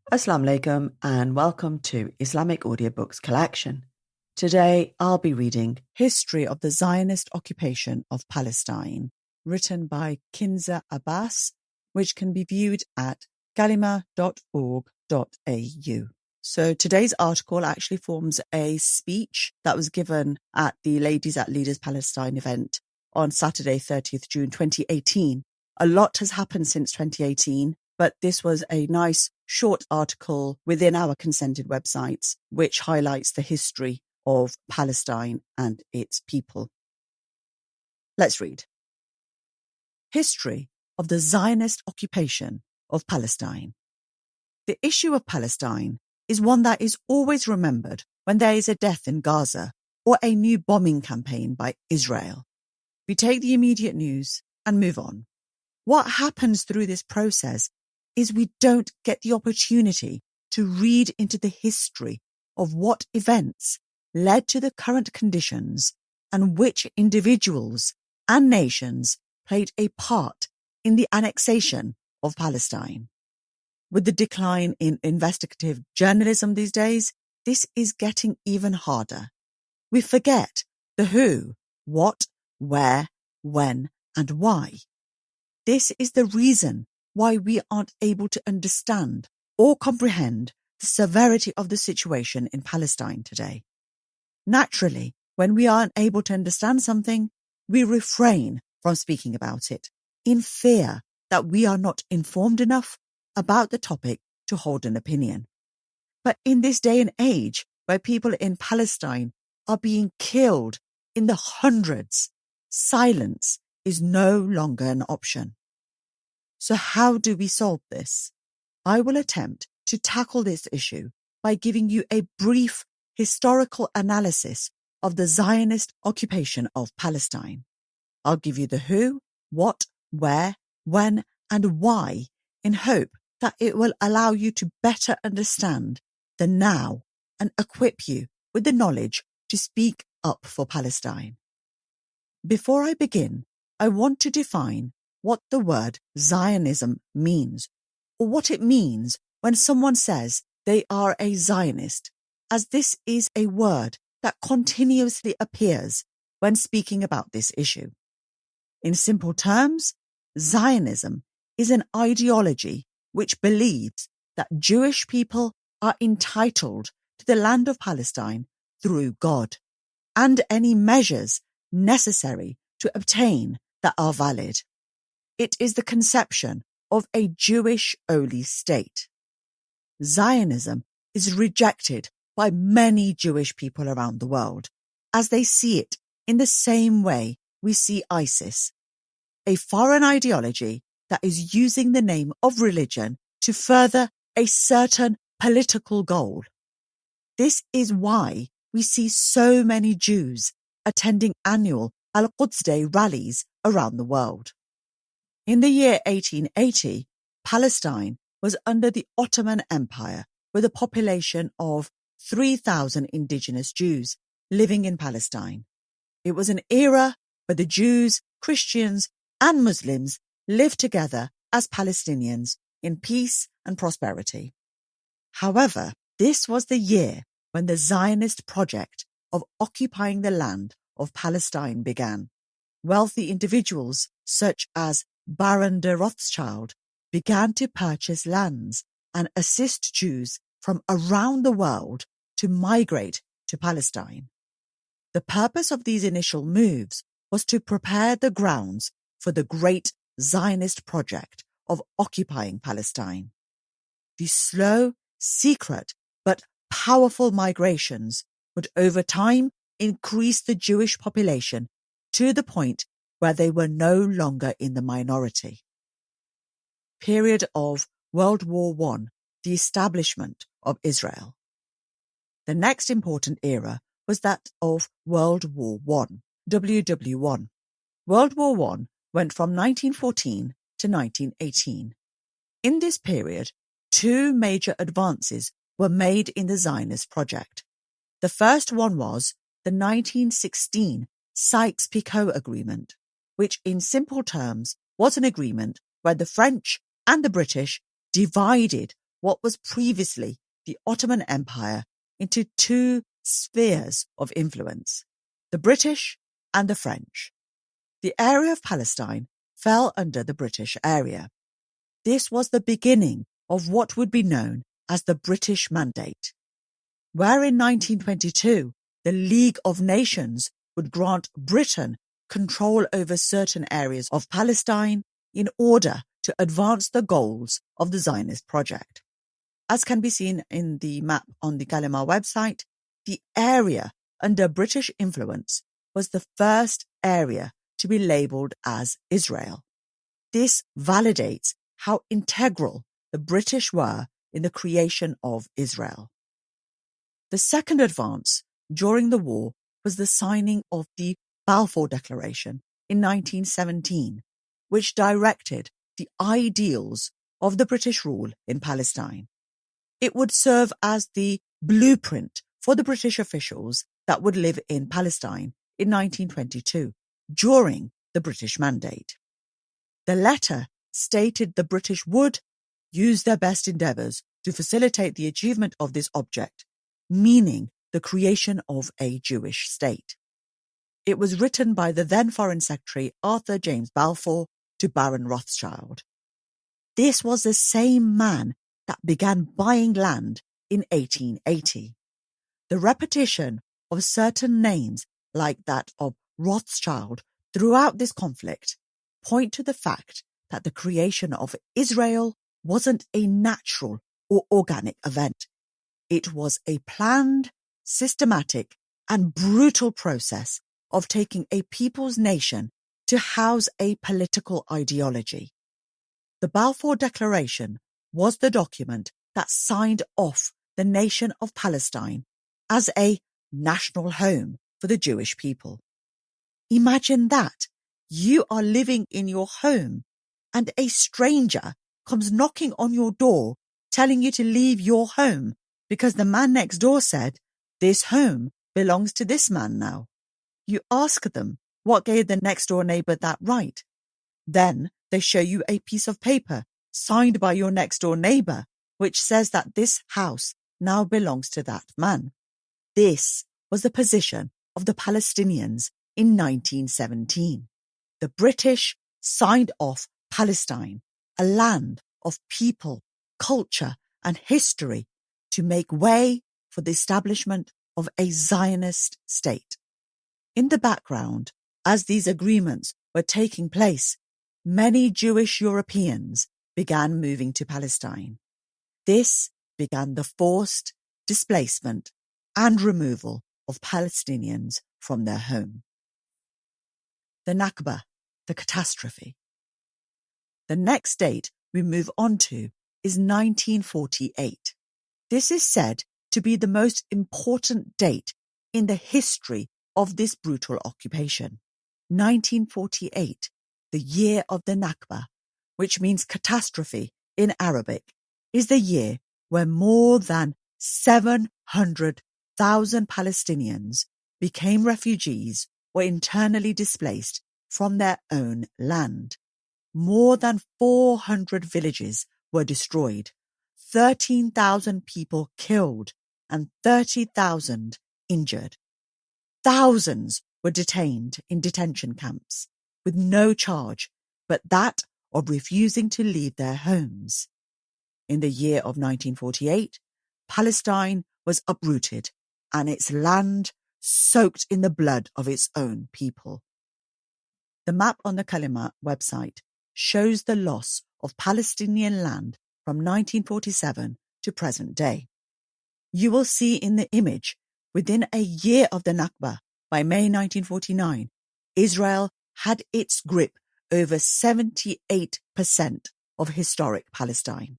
Assalamu alaikum and welcome to Islamic Audiobooks collection. Today I'll be reading History of the Zionist Occupation of Palestine, written by Kinza Abbas, which can be viewed at kalima.org.au. So today's article actually forms a speech that was given at the Ladies at Leaders Palestine event on Saturday, 30th June 2018. A lot has happened since 2018, but this was a nice short article within our consented websites, which highlights the history of Palestine and its people. Let's read. History of the Zionist Occupation of Palestine. The issue of Palestine is one that is always remembered when there is a death in Gaza or a new bombing campaign by Israel. We take the immediate news and move on. What happens through this process is we don't get the opportunity to read into the history of what events led to the current conditions and which individuals and nations played a part in the annexation of Palestine. With the decline in investigative journalism these days, this is getting even harder. We forget the who, what, where, when, and why. This is the reason why we aren't able to understand or comprehend the severity of the situation in Palestine today. Naturally, when we aren't able to understand something, we refrain from speaking about it in fear that we are not informed enough about the topic to hold an opinion. But in this day and age, where people in Palestine are being killed in the hundreds, silence is no longer an option. So how do we solve this? I will attempt to tackle this issue by giving you a brief historical analysis of the Zionist occupation of Palestine. I'll give you the who, what, where, when, and why in hope that it will allow you to better understand the now and equip you with the knowledge to speak up for Palestine. Before I begin, I want to define what the word Zionism means, or what it means when someone says they are a Zionist, as this is a word that continuously appears when speaking about this issue. In simple terms, Zionism is an ideology which believes that Jewish people are entitled to the land of Palestine through God, and any measures necessary to obtain that are valid. It is the conception of a Jewish-only state. Zionism is rejected by many Jewish people around the world, as they see it in the same way we see ISIS, a foreign ideology that is using the name of religion to further a certain political goal. This is why we see so many Jews attending annual Al-Quds Day rallies around the world. In the year 1880, Palestine was under the Ottoman Empire with a population of 3,000 indigenous Jews living in Palestine. It was an era where the Jews, Christians, and Muslims lived together as Palestinians in peace and prosperity. However, this was the year when the Zionist project of occupying the land of Palestine began. Wealthy individuals such as Baron de Rothschild began to purchase lands and assist Jews from around the world to migrate to Palestine. The purpose of these initial moves was to prepare the grounds for the great Zionist project of occupying Palestine. These slow, secret, but powerful migrations would over time increase the Jewish population to the point where they were no longer in the minority. Period of World War I, the establishment of Israel. The next important era was that of World War I, WW1. World War I went from 1914 to 1918. In this period, two major advances were made in the Zionist project. The first one was the 1916 Sykes-Picot Agreement, which in simple terms was an agreement where the French and the British divided what was previously the Ottoman Empire into two spheres of influence, the British and the French. The area of Palestine fell under the British area. This was the beginning of what would be known as the British Mandate, where in 1922 the League of Nations would grant Britain control over certain areas of Palestine in order to advance the goals of the Zionist project. As can be seen in the map on the Kalima website, the area under British influence was the first area to be labelled as Israel. This validates how integral the British were in the creation of Israel. The second advance during the war was the signing of the Balfour Declaration in 1917, which directed the ideals of the British rule in Palestine. It would serve as the blueprint for the British officials that would live in Palestine in 1922 during the British Mandate. The letter stated the British would use their best endeavours to facilitate the achievement of this object, meaning the creation of a Jewish state. It was written by the then Foreign Secretary Arthur James Balfour to Baron Rothschild. This was the same man that began buying land in 1880. The repetition of certain names like that of Rothschild throughout this conflict point to the fact that the creation of Israel wasn't a natural or organic event. It was a planned, systematic, and brutal process of taking a people's nation to house a political ideology. The Balfour Declaration was the document that signed off the nation of Palestine as a national home for the Jewish people. Imagine that. You are living in your home and a stranger comes knocking on your door telling you to leave your home because the man next door said, "This home belongs to this man now." You ask them what gave the next door neighbour that right. Then they show you a piece of paper signed by your next door neighbour which says that this house now belongs to that man. This was the position of the Palestinians in 1917. The British signed off Palestine, a land of people, culture and history, to make way for the establishment of a Zionist state. In the background, as these agreements were taking place, many Jewish Europeans began moving to Palestine. This began the forced displacement and removal of Palestinians from their home. The Nakba, the catastrophe. The next date we move on to is 1948. This is said to be the most important date in the history of this brutal occupation. 1948, the year of the Nakba, which means catastrophe in Arabic, is the year where more than 700,000 Palestinians became refugees or internally displaced from their own land. More than 400 villages were destroyed, 13,000 people killed, and 30,000 injured. Thousands were detained in detention camps with no charge but that of refusing to leave their homes. In the year of 1948, Palestine was uprooted and its land soaked in the blood of its own people. The map on the Kalima website shows the loss of Palestinian land from 1947 to present day. You will see in the image, within a year of the Nakba, by May 1949, Israel had its grip over 78% of historic Palestine.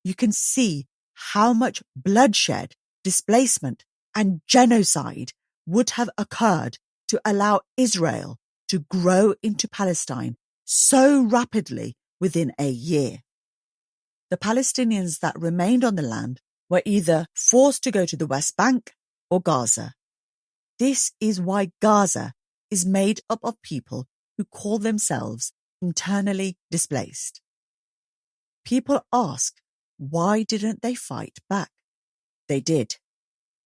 You can see how much bloodshed, displacement, and genocide would have occurred to allow Israel to grow into Palestine so rapidly within a year. The Palestinians that remained on the land were either forced to go to the West Bank or Gaza. This is why Gaza is made up of people who call themselves internally displaced. People ask, Why didn't they fight back? They did.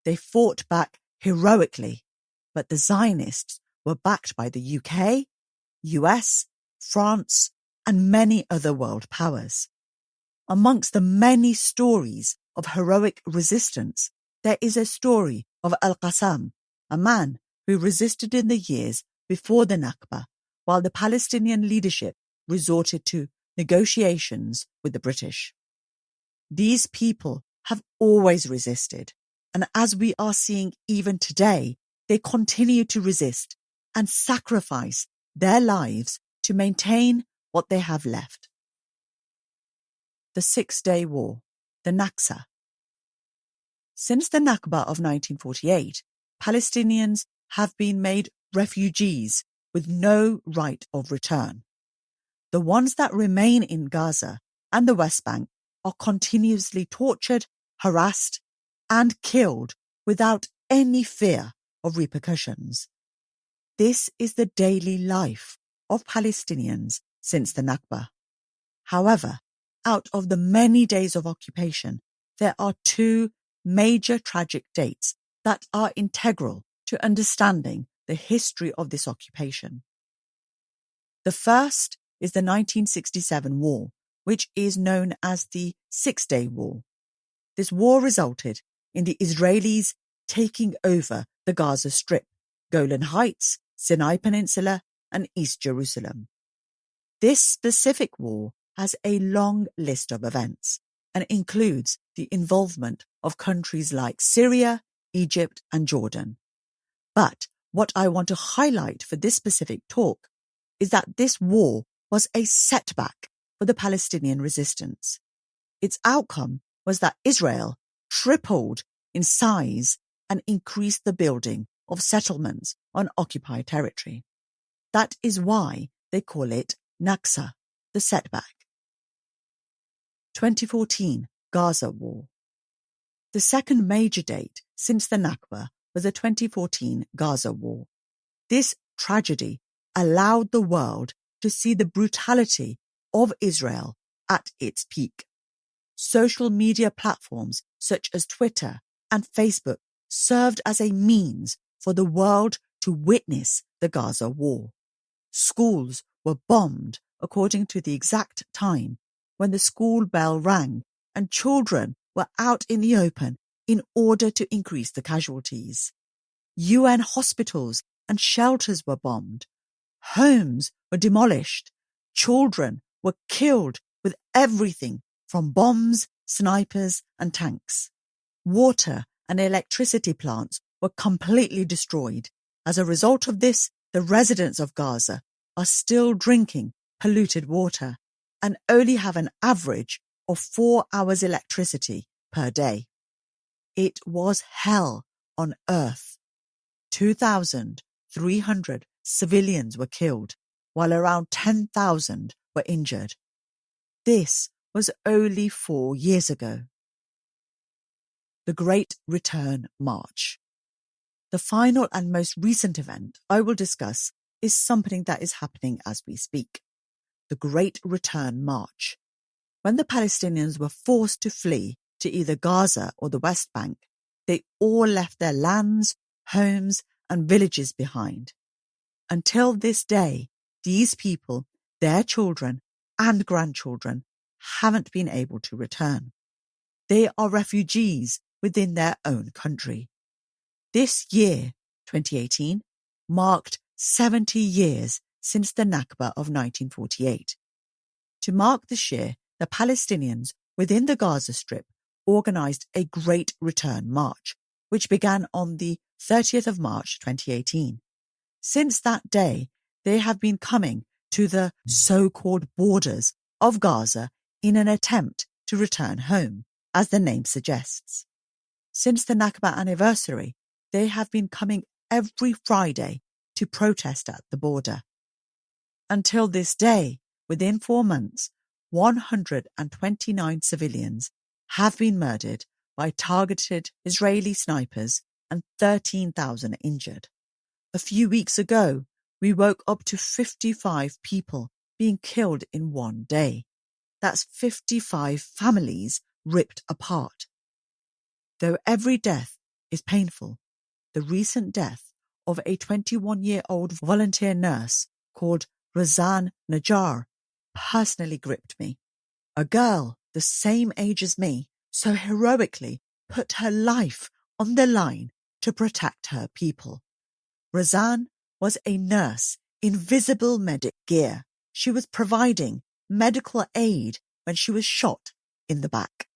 They fought back heroically, but the Zionists were backed by the UK, US, France, and many other world powers. Amongst the many stories of heroic resistance, there is a story of Al-Qassam, a man who resisted in the years before the Nakba, while the Palestinian leadership resorted to negotiations with the British. These people have always resisted, and as we are seeing even today, they continue to resist and sacrifice their lives to maintain what they have left. The 6-Day War, the Nakba. Since the Nakba of 1948, Palestinians have been made refugees with no right of return. The ones that remain in Gaza and the West Bank are continuously tortured, harassed, and killed without any fear of repercussions. This is the daily life of Palestinians since the Nakba. However, out of the many days of occupation, there are two major tragic dates that are integral to understanding the history of this occupation. The first is the 1967 war, which is known as the 6-Day War. This war resulted in the Israelis taking over the Gaza Strip, Golan Heights, Sinai Peninsula, and East Jerusalem. This specific war has a long list of events and includes the involvement of countries like Syria, Egypt, and Jordan. But what I want to highlight for this specific talk is that this war was a setback for the Palestinian resistance. Its outcome was that Israel tripled in size and increased the building of settlements on occupied territory. That is why they call it Nakba, the setback. 2014 Gaza War. The second major date since the Nakba was the 2014 Gaza War. This tragedy allowed the world to see the brutality of Israel at its peak. Social media platforms such as Twitter and Facebook served as a means for the world to witness the Gaza war. Schools were bombed according to the exact time when the school bell rang, and children were out in the open in order to increase the casualties. UN hospitals and shelters were bombed. Homes were demolished. Children were killed with everything from bombs, snipers, and tanks. Water and electricity plants were completely destroyed. As a result of this, the residents of Gaza are still drinking polluted water and only have an average of 4 hours electricity per day. It was hell on earth. 2,300 civilians were killed, while around 10,000 were injured. This was only 4 years ago. The Great Return March. The final and most recent event I will discuss is something that is happening as we speak. The Great Return March. When the Palestinians were forced to flee to either Gaza or the West Bank, they all left their lands, homes, and villages behind. Until this day, these people, their children, and grandchildren haven't been able to return. They are refugees within their own country. This year, 2018, marked 70 years since the Nakba of 1948. To mark this year, the Palestinians within the Gaza Strip organised a Great Return March, which began on the 30th of March 2018. Since that day, they have been coming to the so-called borders of Gaza in an attempt to return home, as the name suggests. Since the Nakba anniversary, they have been coming every Friday to protest at the border. Until this day, within 4 months, 129 civilians have been murdered by targeted Israeli snipers and 13,000 injured. A few weeks ago, we woke up to 55 people being killed in one day. That's 55 families ripped apart. Though every death is painful, the recent death of a 21-year-old volunteer nurse called Razan Najjar personally gripped me. A girl the same age as me so heroically put her life on the line to protect her people. Razan was a nurse in visible medic gear. She was providing medical aid when she was shot in the back.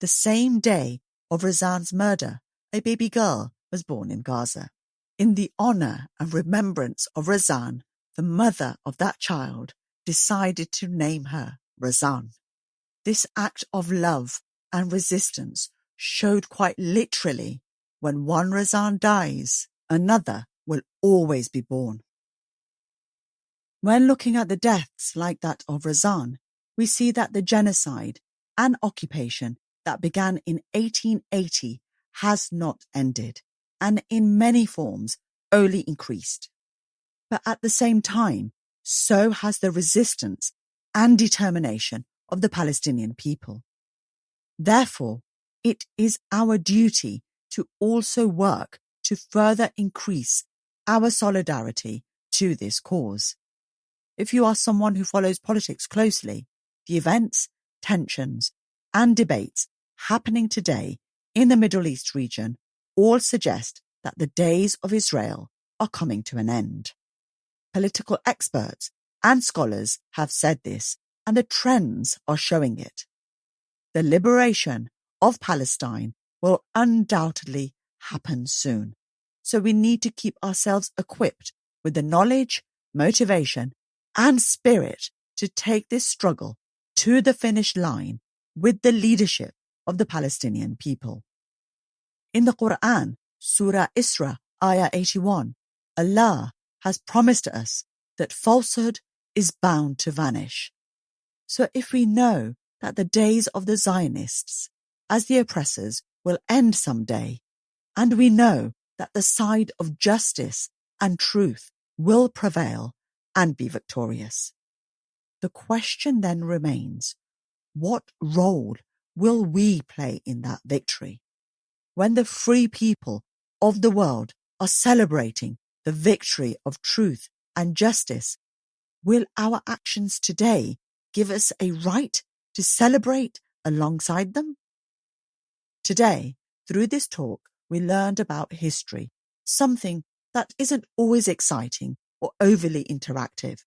The same day of Razan's murder, a baby girl was born in Gaza. In the honor and remembrance of Razan, the mother of that child decided to name her Razan. This act of love and resistance showed quite literally, when one Razan dies, another will always be born. When looking at the deaths like that of Razan, we see that the genocide and occupation that began in 1880 has not ended, and in many forms only increased. But at the same time, so has the resistance and determination of the Palestinian people. Therefore, it is our duty to also work to further increase our solidarity to this cause. If you are someone who follows politics closely, the events, tensions, and debates happening today in the Middle East region all suggest that the days of Israel are coming to an end. Political experts and scholars have said this, and the trends are showing it. The liberation of Palestine will undoubtedly happen soon, so we need to keep ourselves equipped with the knowledge, motivation, and spirit to take this struggle to the finish line with the leadership of the Palestinian people. In the Quran, Surah Isra, Ayah 81, Allah has promised us that falsehood is bound to vanish. So if we know that the days of the Zionists as the oppressors will end someday, and we know that the side of justice and truth will prevail and be victorious, the question then remains, what role will we play in that victory? When the free people of the world are celebrating the victory of truth and justice, will our actions today give us a right to celebrate alongside them? Today, through this talk, we learned about history, something that isn't always exciting or overly interactive,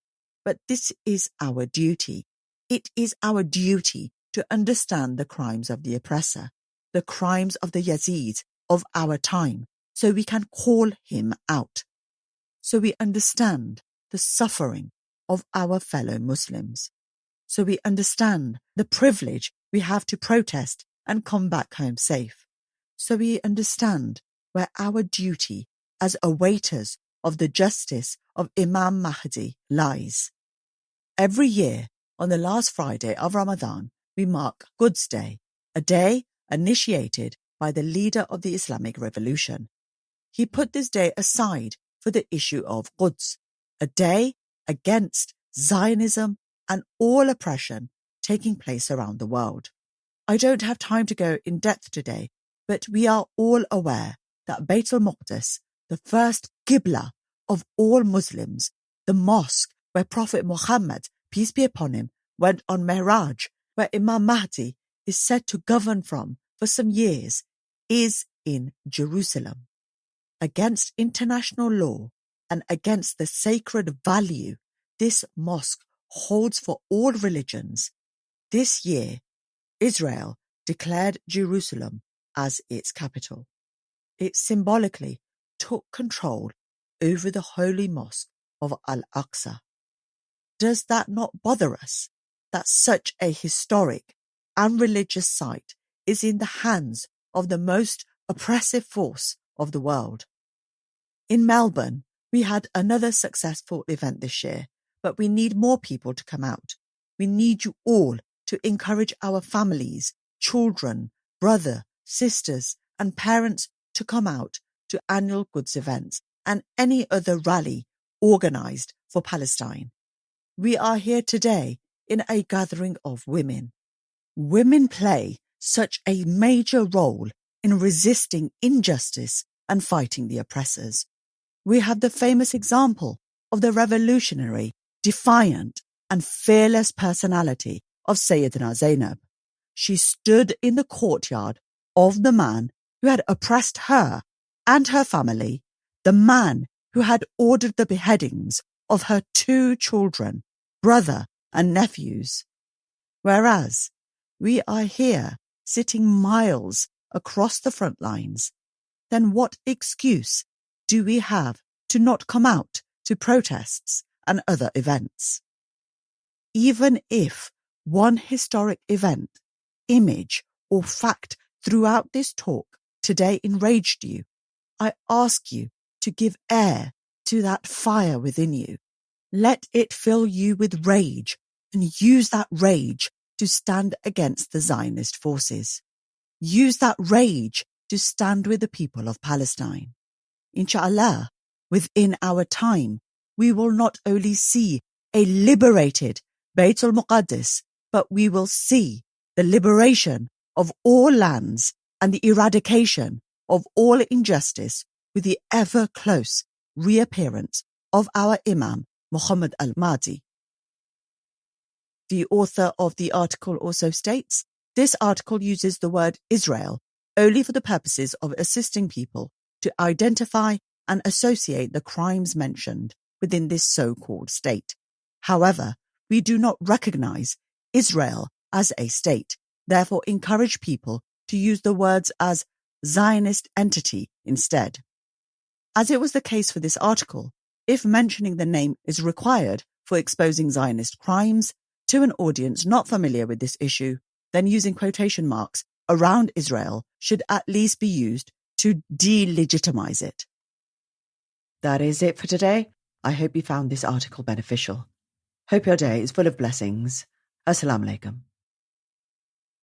but this is our duty. It is our duty to understand the crimes of the oppressor, the crimes of the Yazid of our time, so we can call him out, so we understand the suffering of our fellow Muslims, so we understand the privilege we have to protest and come back home safe, so we understand where our duty as awaiters of the justice of Imam Mahdi lies. Every year, on the last Friday of Ramadan, we mark Quds Day, a day initiated by the leader of the Islamic Revolution. He put this day aside for the issue of Quds, a day against Zionism and all oppression taking place around the world. I don't have time to go in depth today, but we are all aware that Bayt al-Maqdis, the first Qibla of all Muslims, the mosque where Prophet Muhammad, peace be upon him, went on Mi'raj, where Imam Mahdi is said to govern from for some years, is in Jerusalem. Against international law and against the sacred value this mosque holds for all religions, this year Israel declared Jerusalem as its capital. It symbolically took control over the holy mosque of Al-Aqsa. Does that not bother us, that such a historic and religious site is in the hands of the most oppressive force of the world? In Melbourne, we had another successful event this year, but we need more people to come out. We need you all to encourage our families, children, brother, sisters, and parents to come out to annual Quds events and any other rally organized for Palestine. We are here today in a gathering of women. Women play such a major role in resisting injustice and fighting the oppressors. We have the famous example of the revolutionary, defiant, and fearless personality of Sayyidina Zainab. She stood in the courtyard of the man who had oppressed her and her family, the man who had ordered the beheadings of her 2 children, brother and nephews. Whereas we are here sitting miles across the front lines, then what excuse do we have to not come out to protests and other events? Even if one historic event, image, or fact throughout this talk today enraged you, I ask you to give air to that fire within you. Let it fill you with rage and use that rage to stand against the Zionist forces. Use that rage to stand with the people of Palestine. Inshallah, within our time, we will not only see a liberated Bayt al-Muqaddis, but we will see the liberation of all lands and the eradication of all injustice with the ever close reappearance of our Imam Muhammad al-Mahdi. The author of the article also states, this article uses the word Israel only for the purposes of assisting people to identify and associate the crimes mentioned within this so-called state. However, we do not recognize Israel as a state, therefore encourage people to use the words as Zionist entity instead. As it was the case for this article, if mentioning the name is required for exposing Zionist crimes to an audience not familiar with this issue, then using quotation marks around Israel should at least be used to delegitimize it. That is it for today. I hope you found this article beneficial. Hope your day is full of blessings. Assalamu alaikum.